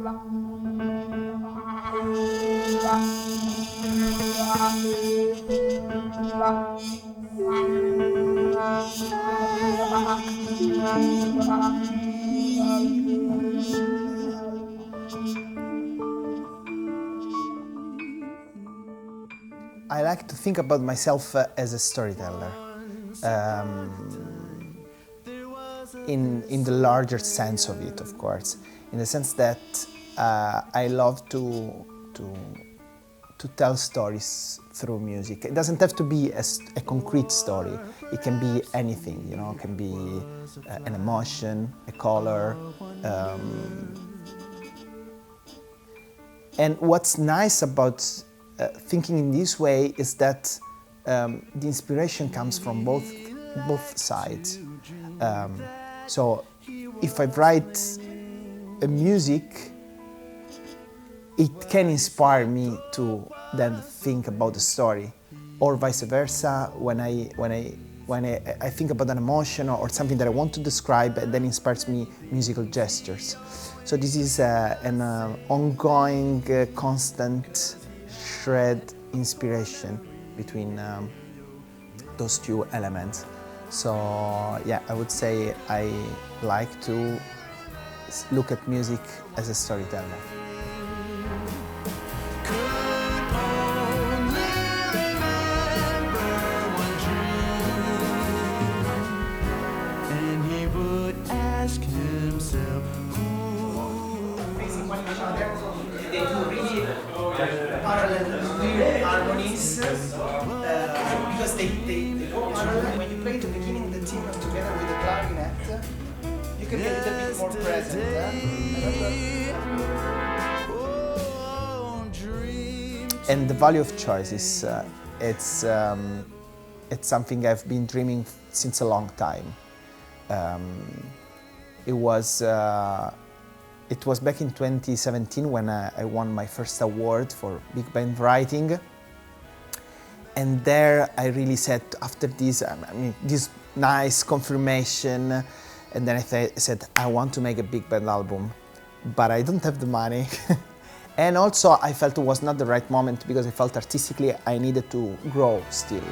I like to think about myself as a storyteller, in the larger sense of it, of course, in the sense that I love to tell stories through music. It doesn't have to be a concrete story. It can be anything, you know. It can be an emotion, a color. And what's nice about thinking in this way is that the inspiration comes from both sides. So if I write a music, it can inspire me to then think about the story, or vice versa. When I think about an emotion or something that I want to describe, it then inspires me musical gestures. So this is an ongoing, constant thread inspiration between those two elements. So yeah, I would say I like to look at music as a storyteller. Facing one another, they do really parallel harmonies because they go parallel. When you play at the beginning the tune together with the clarinet, you can be a little bit more present. And the value of choice is it's something I've been dreaming since a long time. It was back in 2017 when I won my first award for big band writing, and there I really said, after this, this nice confirmation, and then I said I want to make a big band album, but I don't have the money. And also I felt it was not the right moment because I felt artistically I needed to grow still.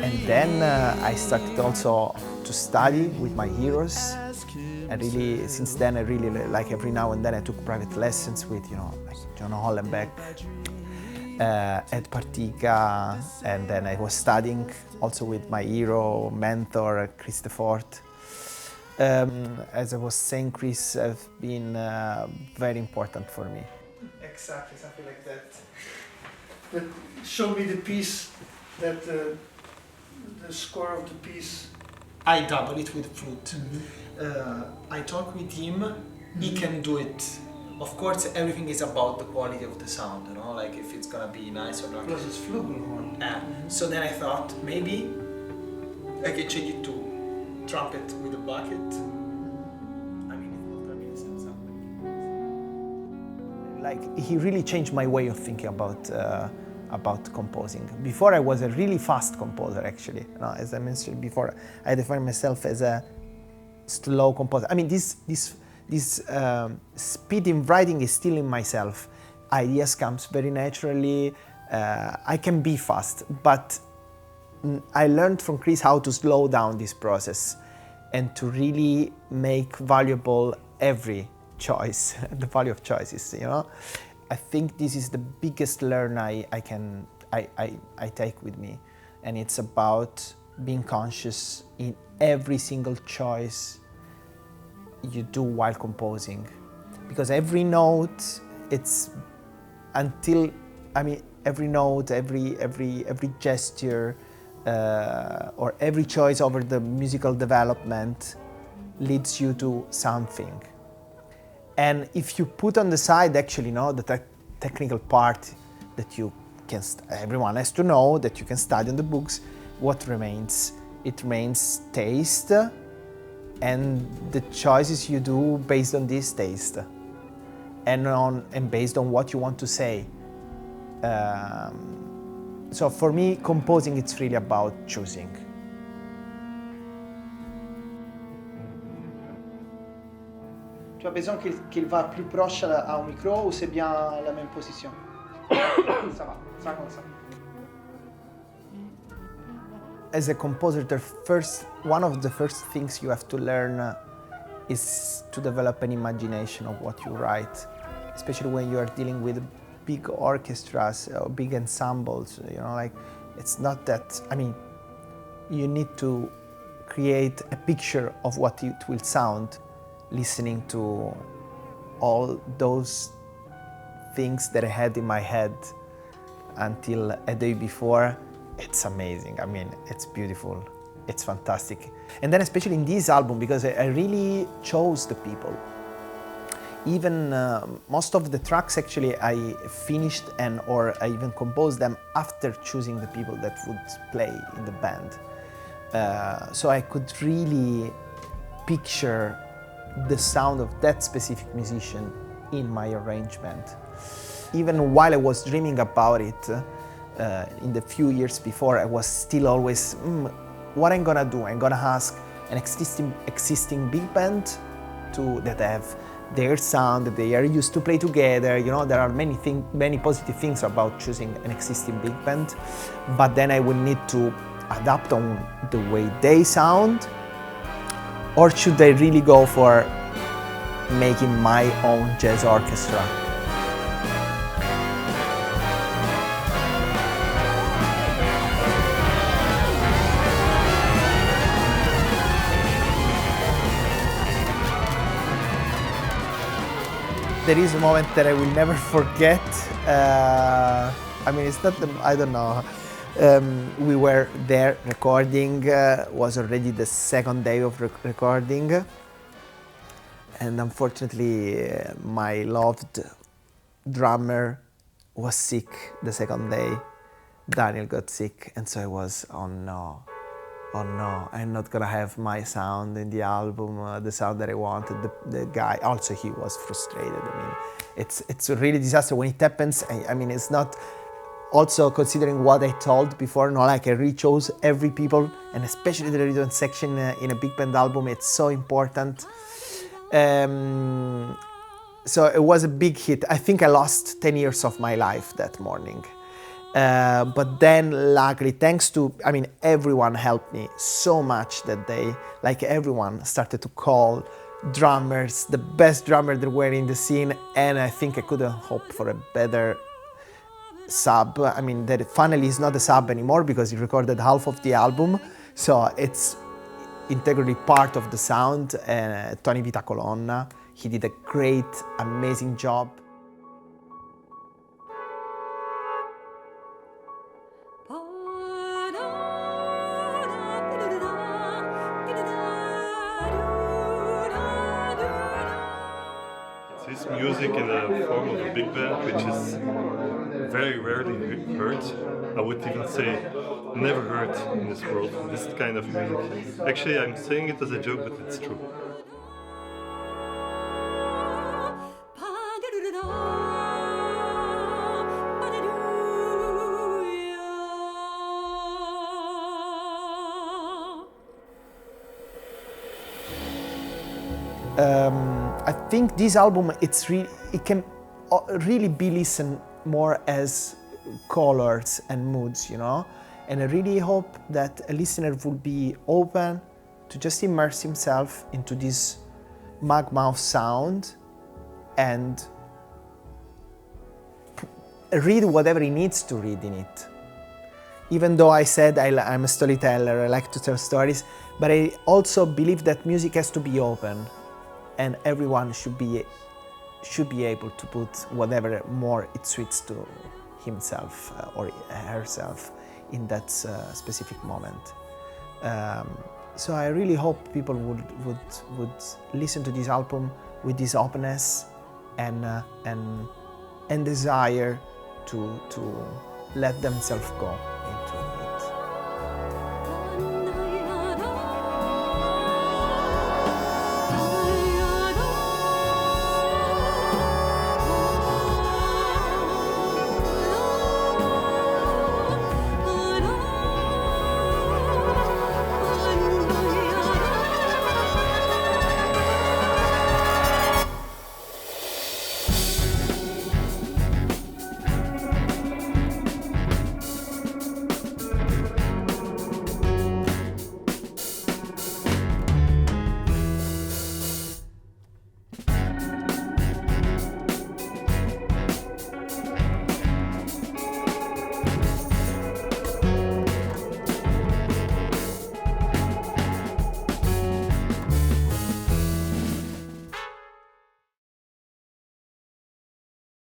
And then I started also to study with my heroes. And really, since then, I really, like, every now and then I took private lessons with, like John Hollenbeck, Ed Partica, and then I was studying also with my hero, mentor, Chris Defort. As I was saying, Chris has been very important for me. Exactly, something like that. That showed me the piece that the score of the piece. I double it with flute. I talk with him, he can do it. Of course, everything is about the quality of the sound, like if it's gonna be nice or not. Plus it's flugelhorn. So then I thought maybe I can change it to trumpet with a bucket. Like, he really changed my way of thinking about composing. Before I was a really fast composer, actually. As I mentioned before, I define myself as a slow composer. This speed in writing is still in myself. Ideas comes very naturally. I can be fast, but I learned from Chris how to slow down this process and to really make valuable every choice, the value of choices, I think this is the biggest learn I take with me, and it's about being conscious in every single choice you do while composing, because every note, every note, every gesture, or every choice over the musical development leads you to something. And if you put on the side, actually, the technical part that everyone has to know, that you can study in the books, what remains? It remains taste and the choices you do based on this taste and based on what you want to say. So for me, composing, it's really about choosing. Tu as besoin qu'il va plus proche au micro ou c'est bien la même position? Ça va, ça comme ça. As a composer, one of the first things you have to learn is to develop an imagination of what you write, especially when you are dealing with big orchestras or big ensembles. You know, like, it's not that, I mean, you need to create a picture of what it will sound, listening to all those things that I had in my head until a day before. It's amazing. I mean, it's beautiful. It's fantastic. And then especially in this album, because I really chose the people. Even most of the tracks, actually, I finished or I even composed them after choosing the people that would play in the band. So I could really picture the sound of that specific musician in my arrangement. Even while I was dreaming about it, in the few years before, I was still always, what I'm gonna do? I'm gonna ask an existing big band that have their sound, that they are used to play together. You know, there are many positive things about choosing an existing big band, but then I will need to adapt on the way they sound, or should I really go for making my own jazz orchestra? There is a moment that I will never forget. I mean, it's not, I don't know. We were there recording, was already the second day of recording. And unfortunately, my loved drummer was sick the second day. Daniel got sick, and so I was, oh no, I'm not gonna have my sound in the album, the sound that I wanted. The guy, also he was frustrated. I mean, it's a really disaster when it happens. I mean, it's not, also considering what I told before, no, like I really chose every people, and especially the rhythm section in a big band album, it's so important. So it was a big hit. I think I lost 10 years of my life that morning. But then luckily, thanks to, I mean, everyone helped me so much that day. Like everyone started to call drummers, the best drummer that were in the scene, and I think I couldn't hope for a better sub. I mean, that finally is not a sub anymore because he recorded half of the album, so it's integrally part of the sound. Tony Vitacolonna, he did a great, amazing job. This music in the form of a big band, which is very rarely heard. I would even say never heard in this world, this kind of music. Actually, I'm saying it as a joke, but it's true. I think this album, it can really be listened more as colors and moods, you know? And I really hope that a listener will be open to just immerse himself into this magma of sound and read whatever he needs to read in it. Even though I said I'm a storyteller, I like to tell stories, but I also believe that music has to be open, and everyone should be able to put whatever more it suits to himself or herself in that specific moment. So I really hope people would listen to this album with this openness and desire to let themselves go.